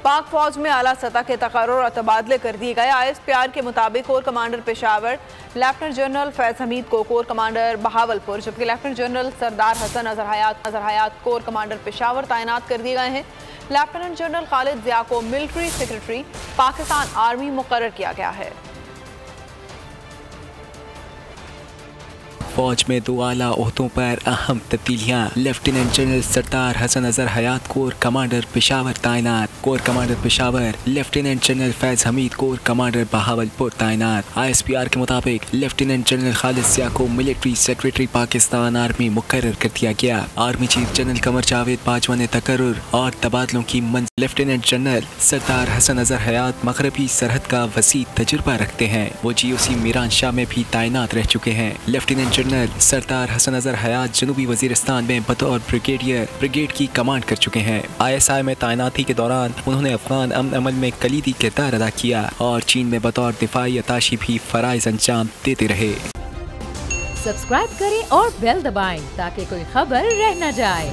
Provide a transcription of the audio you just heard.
पाक फौज में आला सतह के तकर्रुर और तबादले कर दिए गए। ISPR के मुताबिक core commander Peshawar lieutenant general Faiz Hamid को कोर कमांडर बहावलपुर, जबकि लेफ्टिनेंट जनरल सरदार हसन अजहर हयात कोर कमांडर पेशावर तैनात कर दिए गए हैं। लेफ्टिनेंट जनरल खालिद जिया को मिलिट्री सेक्रेटरी पाकिस्तान आर्मी मुकर्रर किया गया है। फौज में 2 आला ओहदों पर अहम तब्दीलियाँ। लेफ्टिनेंट जनरल सरदार हसन अजहर हयात कोर कमांडर पेशावर तैनात। Core commander Peshawar lieutenant general Faiz Hamid core commander Bahawalpur तैनात। ISPR के मुताबिक लेफ्टिनेंट जनरल खालिद जिया को मिलिट्री सेक्रेटरी पाकिस्तान आर्मी मुकर्रर कर दिया गया। Army chief general Qamar Javed Bajwa ने तकर्रुर और तबादलों की मंजूरी। लेफ्टिनेंट जनरल सरदार हसन अजहर हयात मगरबी सरहद का वसी तजुर्बा रखते हैं। वो GOC मीरान शाह में भी तैनात रह चुके हैं। लेफ्टिनेंट जनरल सरदार हसन अजहर हयात जनूबी वजीरिस्तान में बतौर ब्रिगेडियर ब्रिगेड की कमांड कर चुके हैं। ISI में तैनाती के दौरान उन्होंने अफगान अमन अमल में कलीदी किरदार अदा किया और चीन में बतौर दिफाई अताशी भी फराइज अंजाम देते रहे। सब्सक्राइब करें और बेल दबाएं ताकि कोई खबर रह न जाए।